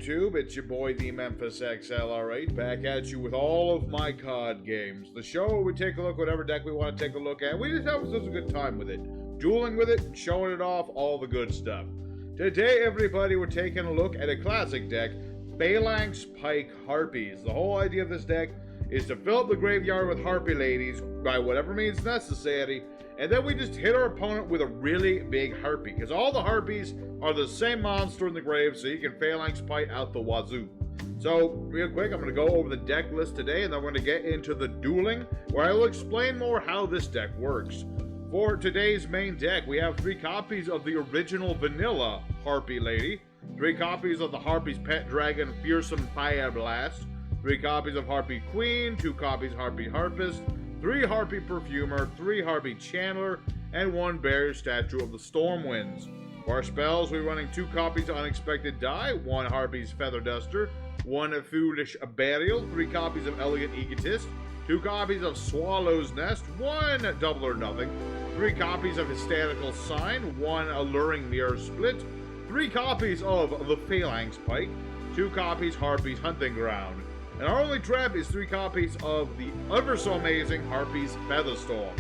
YouTube? It's your boy, the Memphis XLR8, back at you with all of my card games. The show where we take a look at whatever deck we want to take a look at. We just have such a good time with it. Dueling with it, showing it off, all the good stuff. Today, everybody, we're taking a look at a classic deck, Phalanx Pike Harpies. The whole idea of this deck is to fill up the graveyard with Harpie ladies by whatever means necessary, and then we just hit our opponent with a really big Harpie, because all the Harpies are the same monster in the grave, so you can Phalanx Pike out the wazoo. So, real quick, I'm going to go over the deck list today, and then we're going to get into the Dueling, where I will explain more how this deck works. For today's main deck, we have 3 copies of the original vanilla Harpie Lady, 3 copies of the Harpies Pet Dragon Fearsome Fire Blast, 3 copies of Harpie Queen, 2 copies Harpie Harpist, 3 Harpie Perfumer, 3 Harpie Channeler, and 1 Barrier Statue of the Stormwinds. For our spells, we're running 2 copies of Unexpected Die, 1 Harpie's Feather Duster, 1 Foolish Burial, 3 copies of Elegant Egotist, 2 copies of Swallow's Nest, 1 Double or Nothing, 3 copies of Hysterical Sign, 1 Alluring Mirror Split, 3 copies of the Phalanx Pike, 2 copies Harpie's Hunting Ground. And our only trap is 3 copies of the ever so amazing Harpie's Featherstorm.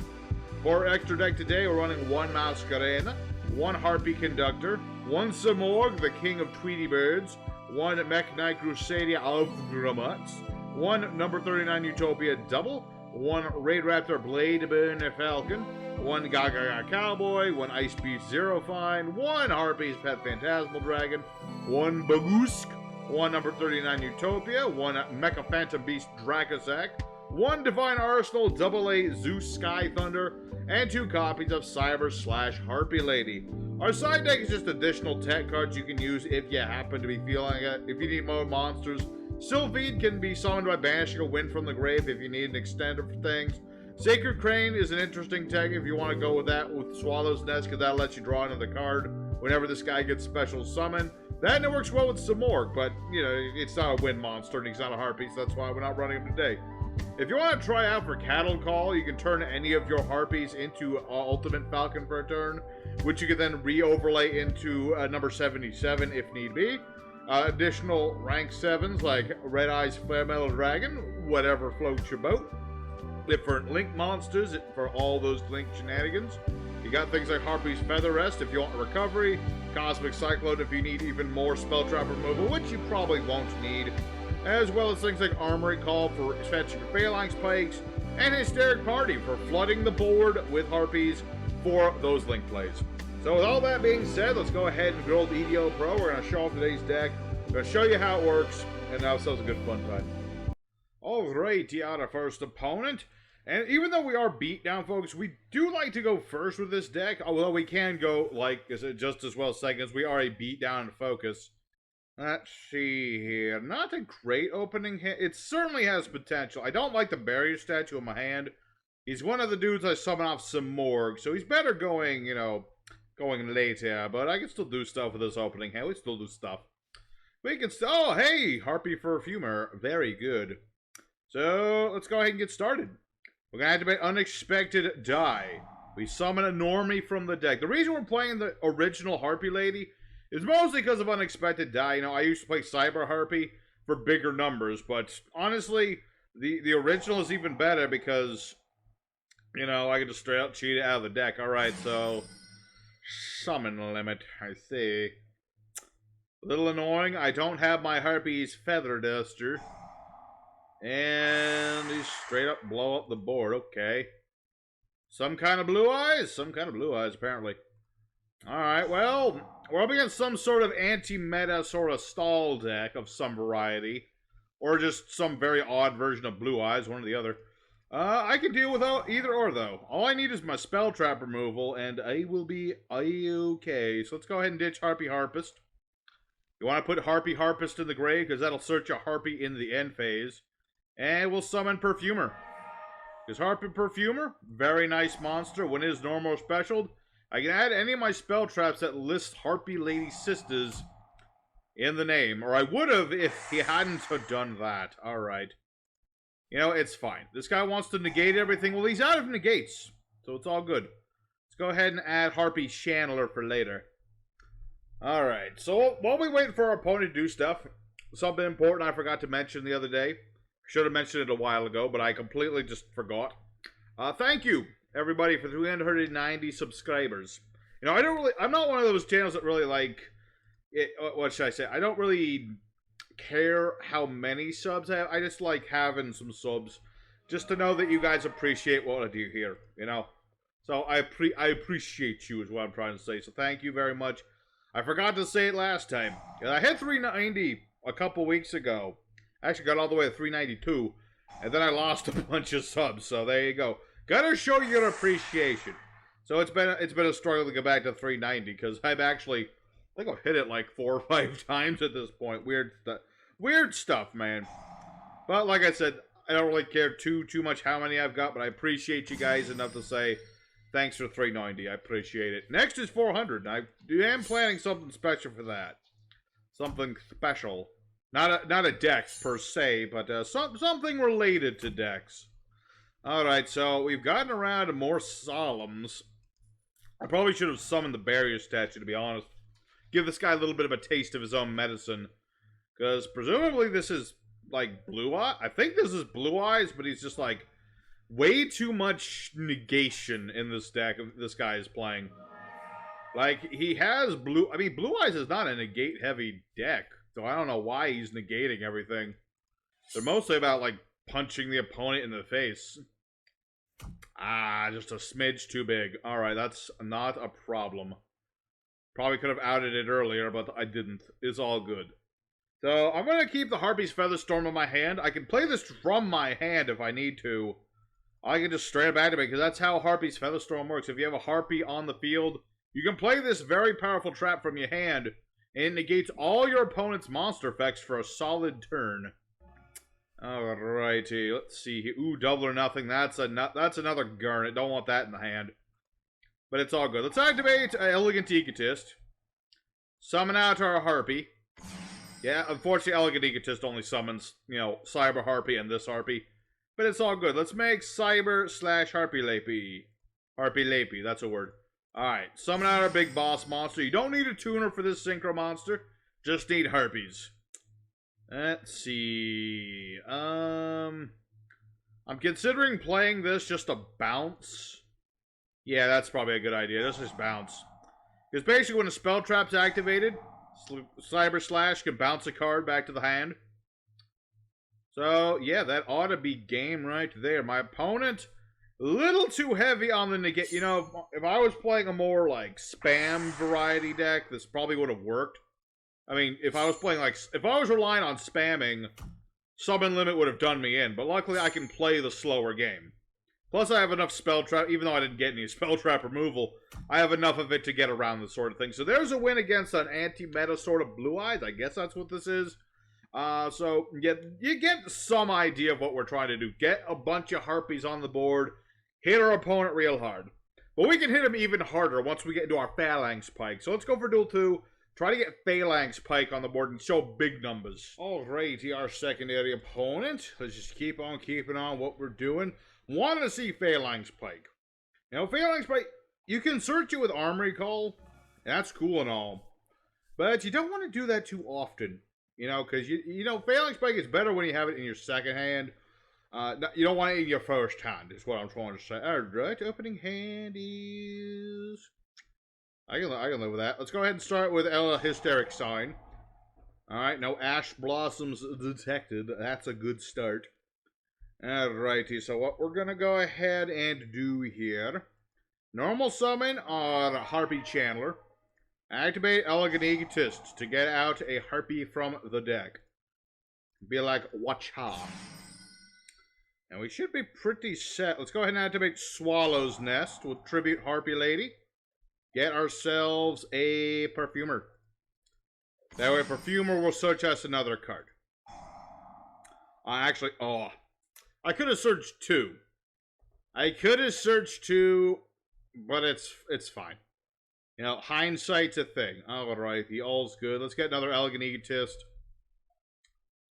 For extra deck today, we're running 1 Masquerena, 1 Harpie Conductor, 1 Simorgh, the King of Tweety Birds, 1 Mech Knight Crusadia of Gramuts, 1 number 39 Utopia Double, 1 RaidRaptor Bladeburn Falcon, 1 Gaga Cowboy, 1 Ice Beast Zero Fine, 1 Harpies Pet Phantasmal Dragon, 1 Bagusk, 1 number 39 Utopia, 1 Mecha Phantom Beast Dracosac, 1 Divine Arsenal AA Zeus Sky Thunder, and 2 copies of Cyber/Harpie Lady. Our side deck is just additional tech cards you can use if you happen to be feeling it. If you need more monsters, Sylphide can be summoned by banishing a wind from the grave if you need an extender for things. Sacred Crane is an interesting tech if you want to go with that with Swallow's Nest, because that lets you draw another card whenever this guy gets special summoned. That and it works well with Simorgh, but, you know, it's not a wind monster and he's not a Harpie, so that's why we're not running him today. If you want to try out for Cattle Call, you can turn any of your Harpies into Ultimate Falcon for a turn, which you can then re-overlay into number 77 if need be. Additional rank 7s like Red Eyes Flare Metal Dragon, whatever floats your boat. Different Link monsters for all those Link shenanigans. You got things like Harpie's Feather Rest if you want recovery, Cosmic Cyclone if you need even more spell trap removal, which you probably won't need, as well as things like Armory Call for fetching Phalanx Pikes, and Hysteric Party for flooding the board with Harpies for those Link plays. So with all that being said, let's go ahead and build EDO Pro. We're going to show off today's deck, we're going to show you how it works, and now ourselves a good fun time. Alrighty, our first opponent. And even though we are beat down, folks, we do like to go first with this deck, although we can go, like, just as well second, as we are a beat down focus. Let's see here. Not a great opening hit. It certainly has potential. I don't like the Barrier Statue in my hand. He's one of the dudes I summon off Simorgh, so he's better going, you know, going later, but I can still do stuff with this opening hand. We still do stuff. We can still, oh, hey, Harpie Perfumer. Very good. So, let's go ahead and get started. We're going to activate Unexpected Die. We summon a normie from the deck. The reason we're playing the original Harpie Lady is mostly because of Unexpected Die. You know, I used to play Cyber Harpie for bigger numbers, but honestly, the original is even better because, you know, I can just straight up cheat it out of the deck. Alright, so, summon limit, I see. A little annoying, I don't have my Harpie's Feather Duster. And he straight up blow up the board. Okay. Some kind of blue eyes? Some kind of blue eyes, apparently. Alright, well, we're up against some sort of anti-meta sort of stall deck of some variety. Or just some very odd version of blue eyes, one or the other. I can deal with either or, though. All I need is my spell trap removal, and I will be okay. So let's go ahead and ditch Harpie Harpist. You want to put Harpie Harpist in the grave, because that'll search a Harpie in the end phase. And we'll summon Perfumer. Because Harpie Perfumer, very nice monster. When it is normal or special, I can add any of my spell traps that list Harpie Lady Sisters in the name. Or I would have if he hadn't done that. Alright. You know, it's fine. This guy wants to negate everything. Well, he's out of negates. So it's all good. Let's go ahead and add Harpie Channeler for later. Alright, so while we wait for our opponent to do stuff, something important I forgot to mention the other day. Should have mentioned it a while ago, but I completely just forgot. Thank you, everybody, for 390 subscribers. You know, I'm not one of those channels that really like, what should I say? I don't really care how many subs I have. I just like having some subs, just to know that you guys appreciate what I do here, you know? So I appreciate you is what I'm trying to say. So thank you very much. I forgot to say it last time. I hit 390 a couple weeks ago. I actually got all the way to 392. And then I lost a bunch of subs. So there you go. Gotta show your appreciation. So it's been a struggle to get back to 390 because I think I've hit it like 4 or 5 times at this point. Weird stuff, man. But like I said, I don't really care too much how many I've got, but I appreciate you guys enough to say thanks for 390. I appreciate it. Next is 400. I am planning something special for that. Something special. Not a Dex per se, but something related to Dex. Alright, so we've gotten around to more Solemns. I probably should have summoned the barrier statue, to be honest. Give this guy a little bit of a taste of his own medicine. Because presumably this is, like, Blue Eye? I think this is Blue Eyes, but he's just, like, way too much negation in this deck this guy is playing. Like, he has Blue... I mean, Blue Eyes is not a negate-heavy deck, so I don't know why he's negating everything. They're mostly about, like, punching the opponent in the face. Ah, just a smidge too big. Alright, that's not a problem. Probably could have outed it earlier, but I didn't. It's all good. So, I'm going to keep the Harpie's Featherstorm in my hand. I can play this from my hand if I need to. I can just straight up activate, because that's how Harpie's Featherstorm works. If you have a Harpie on the field, you can play this very powerful trap from your hand, and it negates all your opponent's monster effects for a solid turn. Alrighty, let's see. Ooh, double or nothing. That's another Garnet. Don't want that in the hand. But it's all good. Let's activate Elegant Egotist. Summon out our Harpie. Yeah, unfortunately, Elegant Egotist only summons, you know, Cyber Harpie and this Harpie. But it's all good. Let's make Cyber/Harpie Lapey. Harpie Lapey, that's a word. Alright, summon out our big boss monster. You don't need a tuner for this synchro monster. Just need Harpies. Let's see. I'm considering playing this just a bounce. Yeah, that's probably a good idea. Let's just bounce. Because basically when a spell trap's activated, Cyber/ can bounce a card back to the hand. So, yeah, that ought to be game right there. My opponent, a little too heavy on the negate. You know, if I was playing a more, like, spam variety deck, this probably would have worked. I mean, if I was playing, like, if I was relying on spamming, Summon Limit would have done me in. But luckily, I can play the slower game. Plus, I have enough Spell Trap, even though I didn't get any Spell Trap removal, I have enough of it to get around this sort of thing. So there's a win against an anti-meta sort of Blue Eyes. I guess that's what this is. So, you get some idea of what we're trying to do. Get a bunch of Harpies on the board, hit our opponent real hard. But we can hit him even harder once we get into our Phalanx Pike. So let's go for duel 2. Try to get Phalanx Pike on the board and show big numbers. Alrighty, our secondary opponent. Let's just keep on keeping on what we're doing. Wanted to see Phalanx Pike. Now, Phalanx Pike, you can search it with Armory Call. That's cool and all. But you don't want to do that too often. You know, because, you know, Phalanx Pike is better when you have it in your second hand. You don't want it in your first hand, is what I'm trying to say. Alright, opening hand is... I can live with that. Let's go ahead and start with Ella Hysteric Sign. Alright, no Ash Blossoms detected. That's a good start. Alrighty, so what we're going to go ahead and do here. Normal summon on Harpie Chandler. Activate Elegant Egotist to get out a Harpie from the deck. Be like, watch ha. And we should be pretty set. Let's go ahead and activate Swallow's Nest with Tribute Harpie Lady. Get ourselves a Perfumer. That way, Perfumer will search us another card. I could have searched 2. I could have searched 2, but it's fine. You know, hindsight's a thing. Alright, the all's good. Let's get another Elegant Egotist.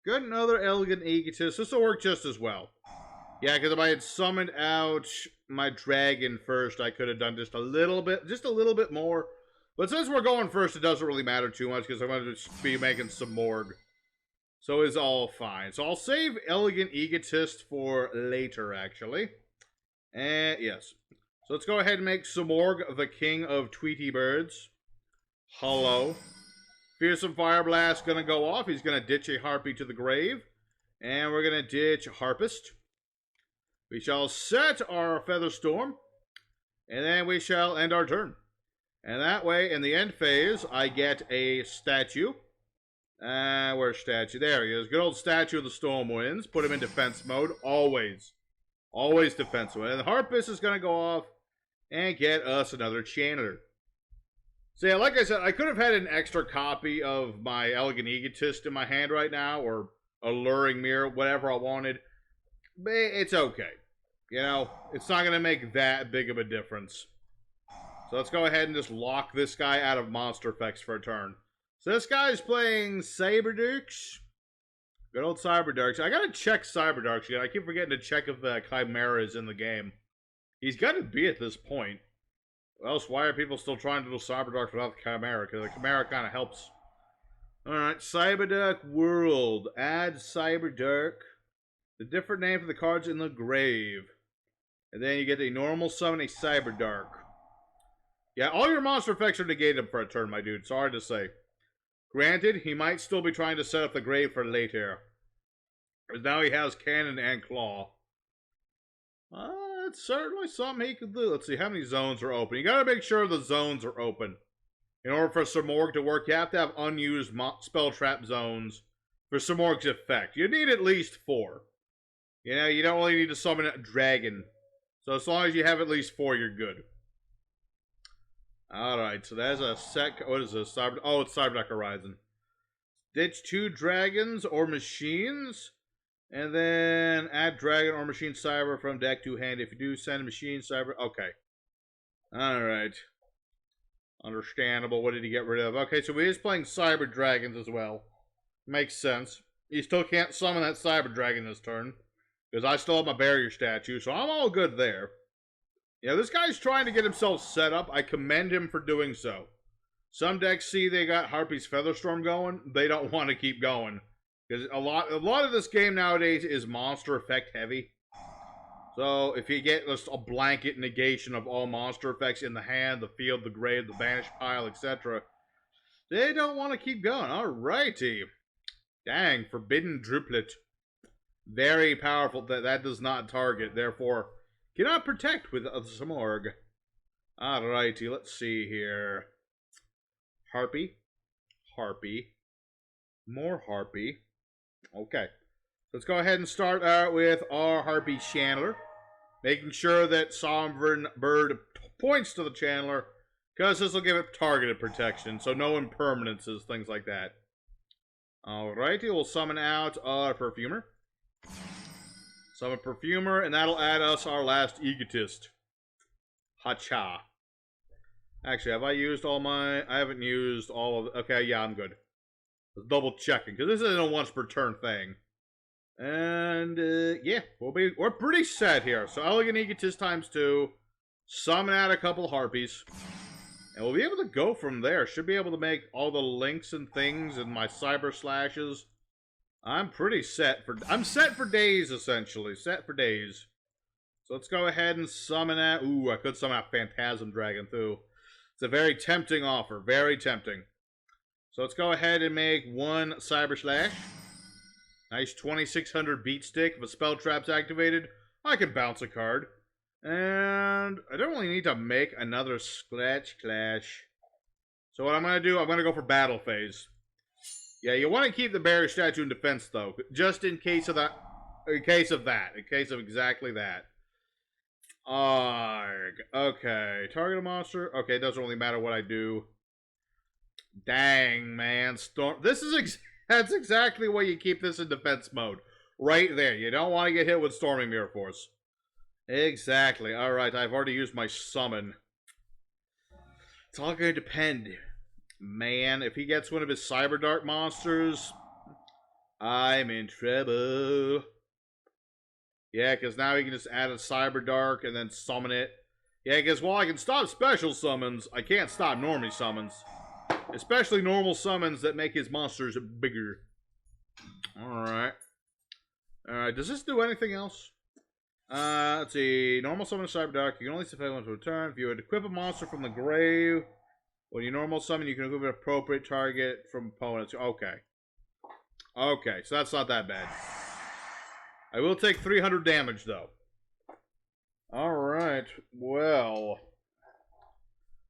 Good, another Elegant Egotist. This will work just as well. Yeah, because if I had summoned out my dragon first, I could have done just a little bit more. But since we're going first, it doesn't really matter too much, because I'm going to be making Simorgh. So it's all fine. So I'll save Elegant Egotist for later, actually. And yes. So let's go ahead and make Simorgh the king of Tweety Birds. Hello. Fearsome Fire Blast gonna go off. He's gonna ditch a Harpie to the grave. And we're gonna ditch Harpist. We shall set our Featherstorm. And then we shall end our turn. And that way, in the end phase, I get a statue. Where's statue? There he is. Good old statue of the Stormwinds. Put him in defense mode. Always. Always defense mode. And the Harpist is going to go off and get us another Channeler. So yeah, like I said, I could have had an extra copy of my Elegant Egotist in my hand right now. Or Alluring Mirror. Whatever I wanted. But it's okay. You know, it's not going to make that big of a difference. So let's go ahead and just lock this guy out of monster effects for a turn. So this guy's playing CyberDark. Good old CyberDark. I gotta check CyberDark again. I keep forgetting to check if the Chimera is in the game. He's got to be at this point. Or else why are people still trying to do CyberDark without the Chimera? Because the Chimera kind of helps. Alright, CyberDark World. Add CyberDark. The different name for the cards in the grave. And then you get a normal summon a CyberDark. Yeah, all your monster effects are negated for a turn, my dude. It's hard to say. Granted, he might still be trying to set up the grave for later. Because now he has Cannon and Claw. It's certainly something he could do. Let's see, how many zones are open? You gotta make sure the zones are open. In order for Simorgh to work, you have to have unused spell trap zones for Simorgh's effect. You need at least 4. You know, you don't really need to summon a dragon. So as long as you have at least 4, you're good. Alright, so that's a sec. What is this? Oh, it's CyberDark Horizon. Ditch 2 dragons or machines. And then add dragon or machine cyber from deck to hand. If you do, send machine cyber. Okay. Alright. Understandable. What did he get rid of? Okay, so he is playing Cyber Dragons as well. Makes sense. He still can't summon that Cyber Dragon this turn. Because I still have my barrier statue, so I'm all good there. Yeah, this guy's trying to get himself set up. I commend him for doing so. Some decks see they got Harpie's Featherstorm going. They don't want to keep going. Because a lot of this game nowadays is monster effect heavy. So if you get just a blanket negation of all monster effects in the hand, the field, the grave, the banished pile, etc., they don't want to keep going. Alrighty. Dang, Forbidden Druplet. Very powerful. That does not target, therefore cannot protect with Simorgh. Alrighty, let's see here. Harpie. Harpie. More Harpie. Okay. Let's go ahead and start out with our Harpie Channeler. Making sure that Sovereign Bird points to the Channeler, because this will give it targeted protection, so no impermanences, things like that. Alrighty, we'll summon out our Perfumer. Summon Perfumer, and that'll add us our last Egotist. Hacha. Actually, have I used all my... I haven't used all of... Okay, yeah, I'm good. Just double checking, because this isn't a once per turn thing. And, yeah, we're pretty set here. So, Elegant Egotist times 2. Summon out a couple Harpies. And we'll be able to go from there. Should be able to make all the links and things and my cyber slashes. I'm pretty set for... I'm set for days, essentially. Set for days. So let's go ahead and summon that. Ooh, I could summon out Phantasmal Dragon, too. It's a very tempting offer. Very tempting. So let's go ahead and make 1 Cyber Slash. Nice 2600 beat stick. If a spell trap's activated, I can bounce a card. And I don't really need to make another Scratch Clash. So what I'm going to do, I'm going to go for Battle Phase. Yeah, you want to keep the barrier statue in defense, though. Just in case of that. In case of that. In case of exactly that. Arg. Okay. Target a monster. Okay, it doesn't really matter what I do. Dang, man. Storm. This is that's exactly why you keep this in defense mode. Right there. You don't want to get hit with Storming Mirror Force. Exactly. Alright, I've already used my summon. It's all going to depend. Man, if he gets one of his CyberDark monsters, I'm in trouble. Yeah, because now he can just add a CyberDark and then summon it. Yeah, because while I can stop special summons, I can't stop normal summons. Especially normal summons that make his monsters bigger. Alright. Alright, does this do anything else? Let's see. Normal summon a CyberDark. You can only summon once per turn. If you would equip a monster from the grave, when you normal summon, you can equip an appropriate target from opponents. Okay. Okay, so that's not that bad. I will take 300 damage, though. Alright, well.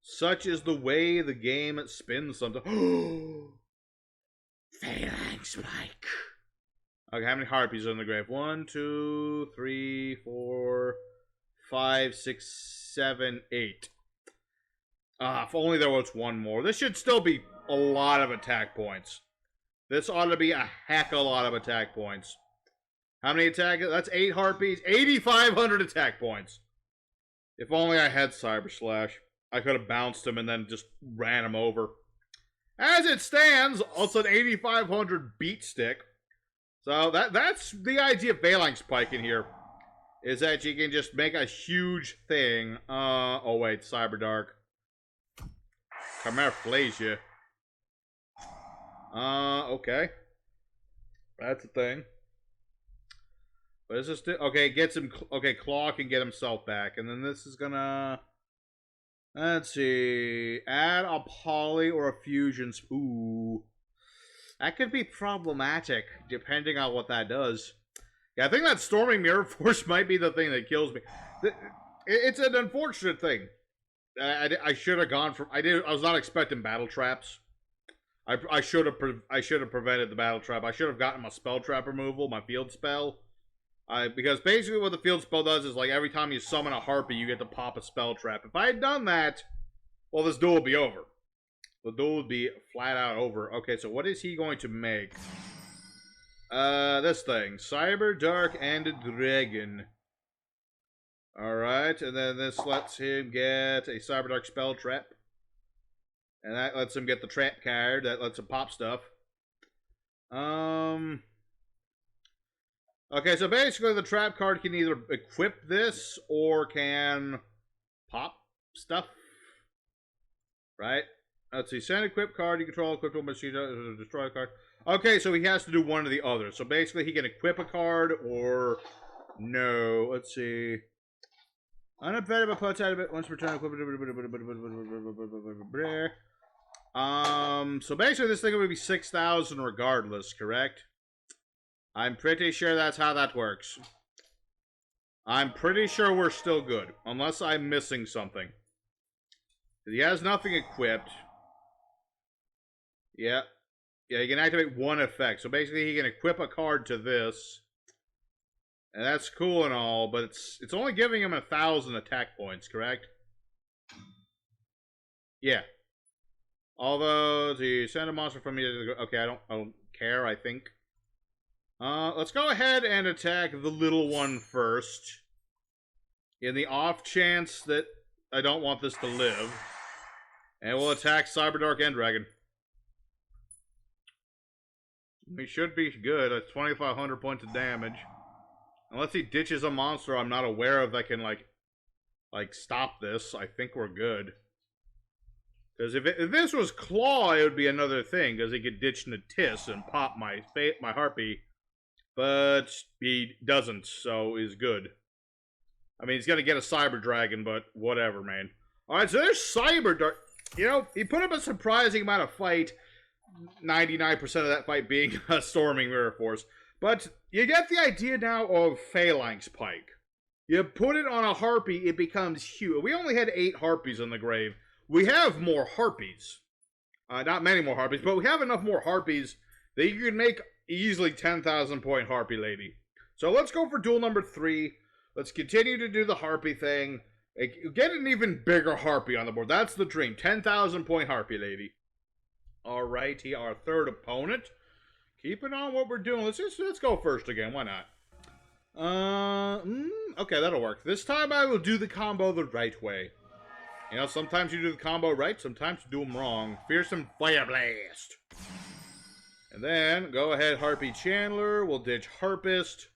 Such is the way the game spins sometimes. Phalanx Pike. Okay, how many harpies are in the grave? 1, 2, 3, 4, 5, 6, 7, 8. If only there was one more. This should still be a lot of attack points. This ought to be a heck of a lot of attack points. How many attack? That's 8 harpies. 8,500 attack points. If only I had Cyber Slash. I could have bounced him and then just ran him over. As it stands, also an 8,500 beat stick. So that's the idea of Phalanx Pike in here. Is that you can just make a huge thing. Oh wait, CyberDark. Chimera flays you. Okay. That's a thing. But is this okay? Gets him. Okay, Claw can get himself back, and then this is gonna. Let's see. Add a poly or a fusion. Ooh, that could be problematic depending on what that does. Yeah, I think that Storming Mirror Force might be the thing that kills me. It's an unfortunate thing. I should have gone for. I was not expecting battle traps. I should have prevented the battle trap. I should have gotten my spell trap removal, my field spell. Because basically what the field spell does is like every time you summon a harpy, you get to pop a spell trap. If I had done that, well, this duel would be over. The duel would be flat out over. Okay, so what is he going to make? This thing, CyberDark and Dragon. All right, and then this lets him get a CyberDark spell trap. And that lets him get the trap card. That lets him pop stuff. Okay, so basically the trap card can either equip this or can pop stuff. Right? Let's see. Send equip card. You control equip one, but she does destroy a card. Okay, so he has to do one or the other. So basically he can equip a card or no. Let's see. Unavailable puts out of it once per turn. So basically this thing would be 6,000 regardless, correct? I'm pretty sure that's how that works. I'm pretty sure we're still good. Unless I'm missing something. He has nothing equipped. Yeah. Yeah, he can activate one effect. So basically he can equip a card to this. And that's cool and all, but it's only giving him 1,000 attack points, correct? Yeah. Although, to send a monster from me to okay, I don't care, I think. Let's go ahead and attack the little one first. In the off chance that I don't want this to live. And we'll attack CyberDark and Dragon. We should be good. That's 2,500 points of damage. Unless he ditches a monster I'm not aware of that can, like stop this, I think we're good. Because if this was Claw, it would be another thing. Because he could ditch Natis and pop my Harpy. But he doesn't, so he's good. I mean, he's going to get a Cyber Dragon, but whatever, man. Alright, so there's CyberDark. You know, he put up a surprising amount of fight. 99% of that fight being a Storming Mirror Force. But you get the idea now of Phalanx Pike. You put it on a Harpy, it becomes huge. We only had 8 Harpies in the grave. We have more Harpies. Not many more Harpies, but we have enough more Harpies that you can make easily 10,000 point Harpy Lady. So let's go for duel number 3. Let's continue to do the Harpy thing. Get an even bigger Harpy on the board. That's the dream. 10,000 point Harpy Lady. Alrighty, our third opponent. Keeping on what we're doing. Let's go first again. Why not? Okay, that'll work. This time I will do the combo the right way. You know, sometimes you do the combo right, sometimes you do them wrong. Fearsome Fire Blast. And then, go ahead, Harpy Chandler. We'll ditch Harpist.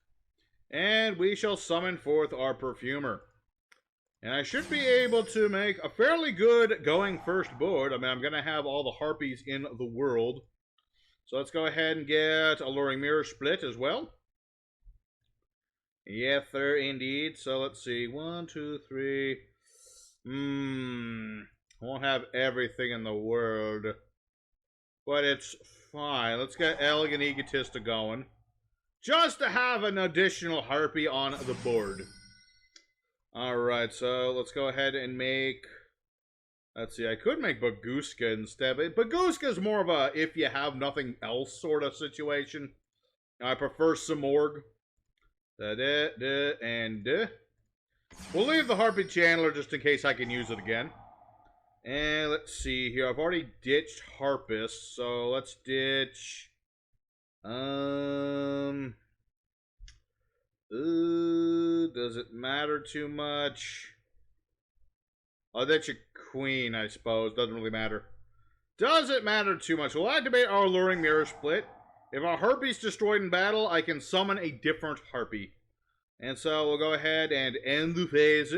And we shall summon forth our Perfumer. And I should be able to make a fairly good going first board. I mean, I'm going to have all the Harpies in the world. So let's go ahead and get Alluring Mirror Split as well. Yes, sir, indeed. So let's see. 1, 2, 3. Won't have everything in the world. But it's fine. Let's get Elegant Egotist going. Just to have an additional Harpie on the board. Alright, so let's go ahead and make... Let's see, I could make Baguska instead. But Baguska is more of a if you have nothing else sort of situation. I prefer Simorgh. We'll leave the Harpie Channeler just in case I can use it again. And let's see here. I've already ditched Harpist, so let's ditch... does it matter too much? I'll ditch a Queen, I suppose. Doesn't really matter. Does it matter too much? We'll activate our Alluring Mirror Split. If our Harpie's destroyed in battle, I can summon a different Harpie. And so we'll go ahead and end the phase.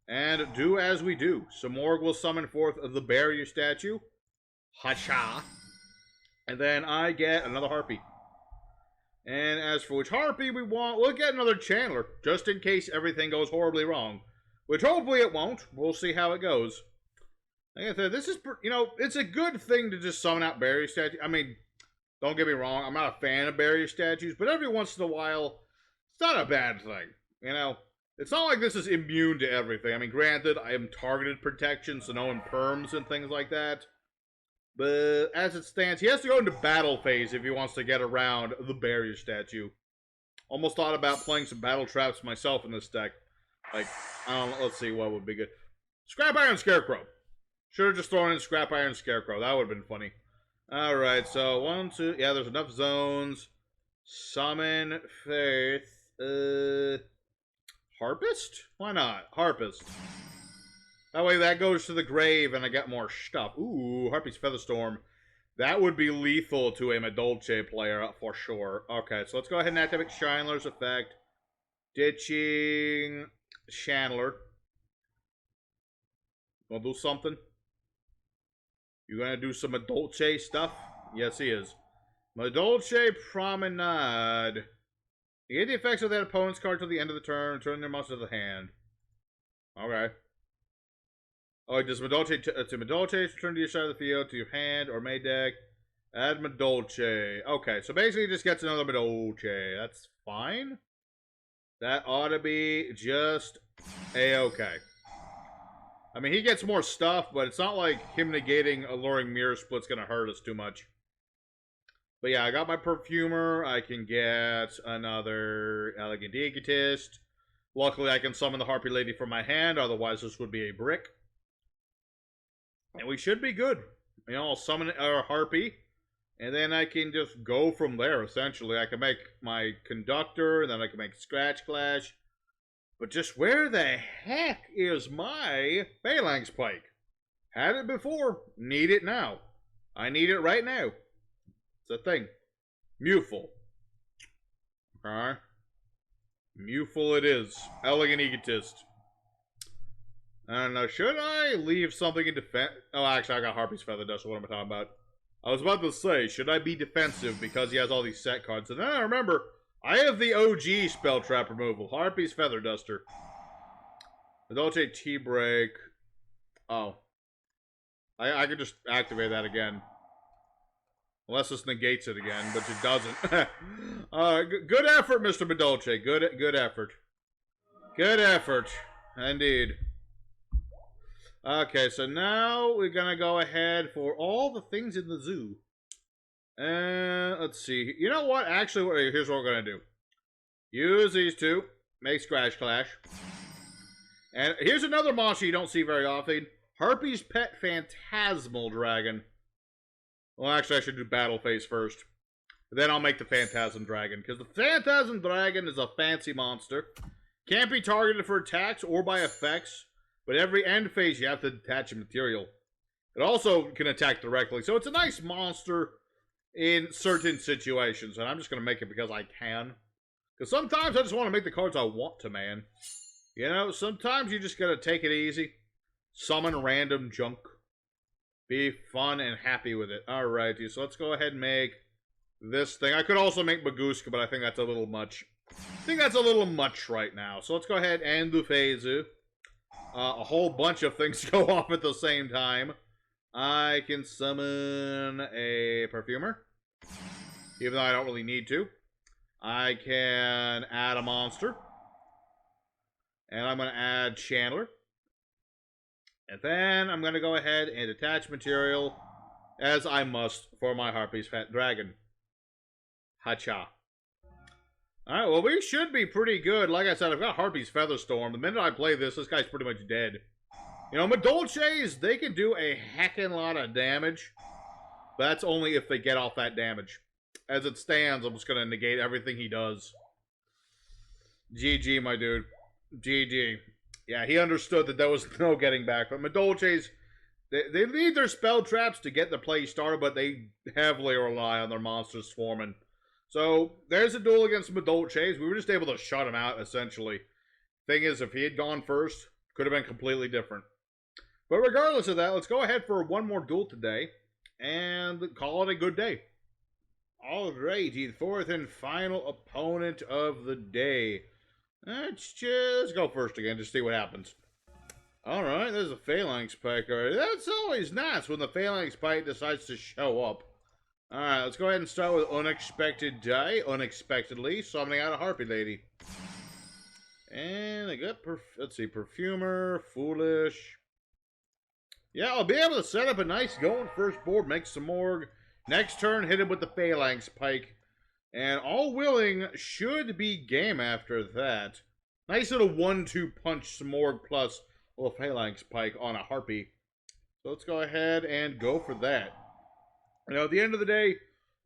And do as we do. Simorgh will summon forth the barrier statue. Hacha. And then I get another Harpie. And as for which Harpie we want, we'll get another Channeler. Just in case everything goes horribly wrong. Which hopefully it won't. We'll see how it goes. Like I said, this is, it's a good thing to just summon out barrier statues. I mean, don't get me wrong, I'm not a fan of barrier statues, but every once in a while, it's not a bad thing. It's not like this is immune to everything. I mean, granted, I am targeted protection, so no one perms and things like that. But as it stands, he has to go into battle phase if he wants to get around the barrier statue. Almost thought about playing some battle traps myself in this deck. Like, I don't know, let's see what would be good. Scrap Iron Scarecrow. Should have just thrown in Scrap Iron Scarecrow. That would have been funny. Alright, so 1, 2, yeah, there's enough zones. Summon Faith. Harpist? Why not? Harpist. That way that goes to the grave and I get more stuff. Ooh, Harpie's Featherstorm. That would be lethal to a Madolche player for sure. Okay, so let's go ahead and activate Shineler's effect. Ditching Chandler. Gonna do something? You gonna do some Madolche stuff? Yes, he is. Madolche Promenade. You get the effects of that opponent's card till the end of the turn. Return their monster to the hand. Okay. Oh, it does Madolche to Madolche. Return to your side of the field, to your hand or main deck. Add Madolche. Okay, so basically it just gets another Madolche. That's fine. That ought to be just A-okay. I mean, he gets more stuff, but it's not like him negating Alluring Mirror Split's gonna hurt us too much. But yeah, I got my Perfumer. I can get another Elegant Egotist. Luckily, I can summon the Harpie Lady from my hand, otherwise this would be a brick. And we should be good. I'll summon our Harpie, and then I can just go from there, essentially. I can make my Conductor, and then I can make Scratch Clash. But just where the heck is my Phalanx Pike? Had it before, need it now. I need it right now. It's a thing. Mewful. Alright. Mewful it is. Elegant Egotist. I don't know, should I leave something in defense? Oh, actually, I got Harpie's Feather Duster. What am I talking about? I was about to say, should I be defensive because he has all these set cards? And then I remember, I have the OG spell trap removal. Harpie's Feather Duster. Madolche T-Break. Oh. I could just activate that again. Unless this negates it again, but it doesn't. Good effort, Mr. Madolche. Good effort. Good effort. Indeed. Okay, so now we're gonna go ahead for all the things in the zoo. Let's see. You know what? Actually, here's what we're gonna do. Use these two. Make Scratch Clash. And here's another monster you don't see very often. Harpies Pet Phantasmal Dragon. Well, actually, I should do Battle Phase first. Then I'll make the Phantasmal Dragon. Because the Phantasmal Dragon is a fancy monster. Can't be targeted for attacks or by effects. But every end phase, you have to attach a material. It also can attack directly. So it's a nice monster in certain situations. And I'm just going to make it because I can. Because sometimes I just want to make the cards I want to, man. You know, sometimes you just got to take it easy. Summon random junk. Be fun and happy with it. Alrighty, so let's go ahead and make this thing. I could also make Maguska, but I think that's a little much. I think that's a little much right now. So let's go ahead and do Phazu. A whole bunch of things go off at the same time. I can summon a Perfumer, even though I don't really need to. I can add a monster. And I'm going to add Chandler. And then I'm going to go ahead and attach material, as I must, for my Harpies Pet Dragon. Hacha. Alright, well, we should be pretty good. Like I said, I've got Harpie's Featherstorm. The minute I play this guy's pretty much dead. You know, Madolches, they can do a heckin' lot of damage. But that's only if they get off that damage. As it stands, I'm just going to negate everything he does. GG, my dude. GG. Yeah, he understood that there was no getting back. But Madolches, they need their spell traps to get the play started, but they heavily rely on their monsters swarming. So, there's a duel against Madolches. We were just able to shut him out, essentially. Thing is, if he had gone first, could have been completely different. But regardless of that, let's go ahead for one more duel today, and call it a good day. Alrighty, the fourth and final opponent of the day. Let's just go first again, just see what happens. Alright, there's a Phalanx Pike already. That's always nice when the Phalanx Pike decides to show up. Alright, let's go ahead and start with Unexpected Die. Unexpectedly, summoning out a Harpie Lady. And I got, let's see, Perfumer, Foolish. Yeah, I'll be able to set up a nice going first board, make Simorgh. Next turn, hit him with the Phalanx Pike. And all willing should be game after that. Nice little 1-2 punch Simorgh plus a little Phalanx Pike on a Harpie. So let's go ahead and go for that. You know, at the end of the day,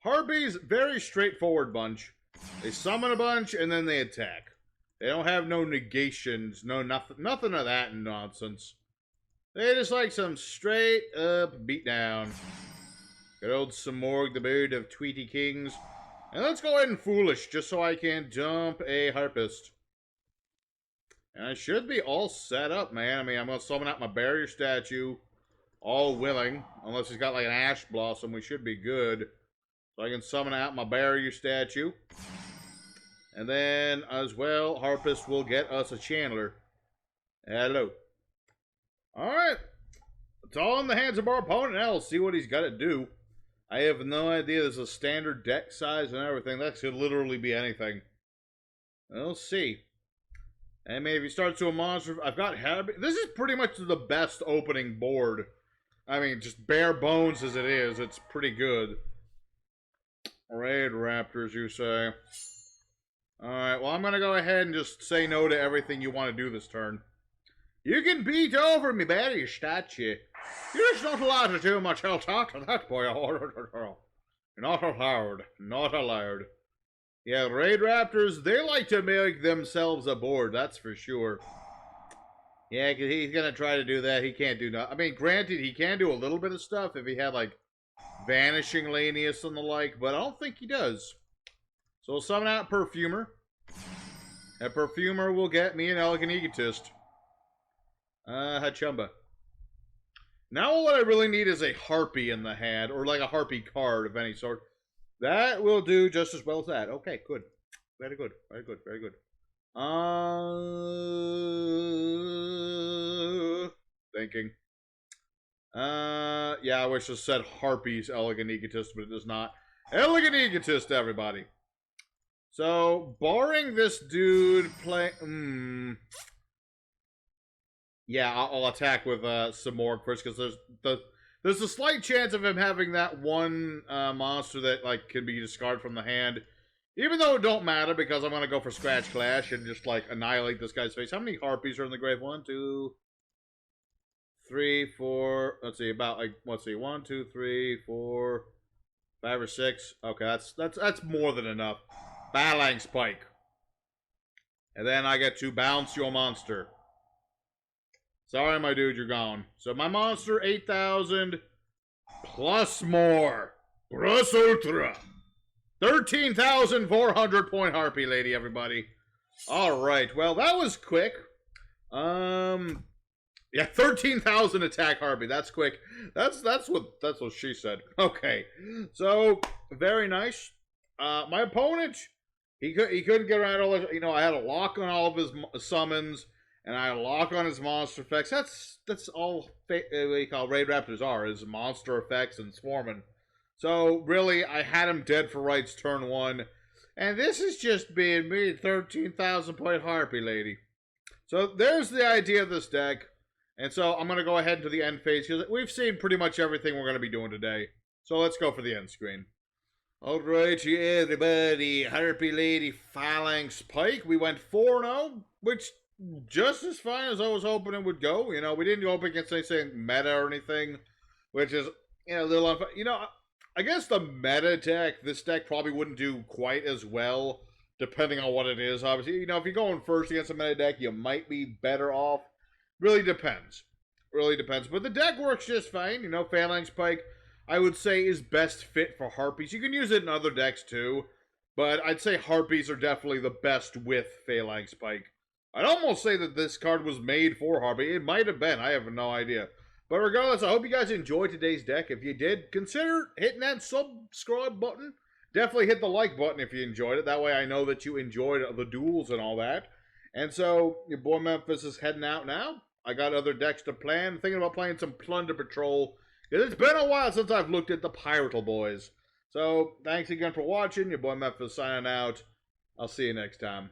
Harpies, very straightforward bunch. They summon a bunch and then they attack. They don't have no negations, nothing of that nonsense. They just like some straight up beatdown. Good old Simorgh, the bird of Tweety Kings. And let's go ahead and Foolish, just so I can dump a Harpist. And I should be all set up, man. I mean, I'm going to summon out my Barrier Statue. All willing. Unless he's got like an Ash Blossom, we should be good. So I can summon out my Barrier Statue. And then, as well, Harpist will get us a Chandler. Hello. Alright. It's all in the hands of our opponent. Now, let's see what he's got to do. I have no idea. There's a standard deck size and everything. That could literally be anything. We'll see. And maybe if he starts to a monster. I've got Harpie. This is pretty much the best opening board. I mean, just bare bones as it is. It's pretty good. RaidRaptors, you say. Alright, well, I'm going to go ahead and just say no to everything you want to do this turn. You can beat over me, Barrier Statue. You're just not allowed to do much else after that, boy. Not allowed. Not allowed. Yeah, RaidRaptors, they like to make themselves a board, that's for sure. Yeah, because he's going to try to do that. He can't do nothing. I mean, granted, he can do a little bit of stuff if he had, like, Vanishing Lanius and the like, but I don't think he does. So we'll summon out Perfumer. And Perfumer will get me an Elegant Egotist. Hachumba. Now what I really need is a Harpie in the hand, or like a Harpie card of any sort. That will do just as well as that. Okay, good. Very good. Very good. Very good. Thinking. Yeah, I wish it said Harpie's Elegant Egotist, but it does not. Elegant Egotist, everybody. So, barring this dude play... Yeah, I'll attack with Simorgh first, because there's a slight chance of him having that one monster that like can be discarded from the hand. Even though it don't matter, because I'm going to go for Scratch Clash and just like annihilate this guy's face. How many Harpies are in the grave? 1, 2, 3, 4... Let's see, about like, let's see, 1, 2, 3, 4, 5 or 6. Okay, that's more than enough. Phalanx Pike. And then I get to bounce your monster. Sorry, my dude, you're gone. So my monster, 8,000 plus more. Plus ultra. 13,400 point Harpie Lady, everybody. All right. Well, that was quick. Yeah, 13,000 attack Harpie. That's quick. That's what she said. Okay, so very nice. My opponent, he couldn't get around all this. You know, I had a lock on all of his summons, and I had a lock on his monster effects. That's all what you call RaidRaptors are, is monster effects and swarming. So really, I had him dead for rights turn 1, and this is just being me, 13,000 point Harpie lady. So there's the idea of this deck. And so I'm going to go ahead into the end phase, because we've seen pretty much everything we're going to be doing today. So let's go for the end screen. Alright, everybody, Harpie Lady Phalanx Pike. We went 4-0, which just as fine as I was hoping it would go. You know, we didn't go up against anything meta or anything, which is, you know, a little unfair. You know, I guess the meta deck, this deck probably wouldn't do quite as well, depending on what it is, obviously. You know, if you're going first against a meta deck, you might be better off. Really depends. Really depends. But the deck works just fine. You know, Phalanx Pike, I would say, is best fit for Harpies. You can use it in other decks, too. But I'd say Harpies are definitely the best with Phalanx Pike. I'd almost say that this card was made for Harpie. It might have been. I have no idea. But regardless, I hope you guys enjoyed today's deck. If you did, consider hitting that subscribe button. Definitely hit the like button if you enjoyed it. That way I know that you enjoyed the duels and all that. And so, your boy Memphis is heading out now. I got other decks to plan. Thinking about playing some Plunder Patrol. Because it's been a while since I've looked at the Piratal Boys. So, thanks again for watching. Your boy Memphis signing out. I'll see you next time.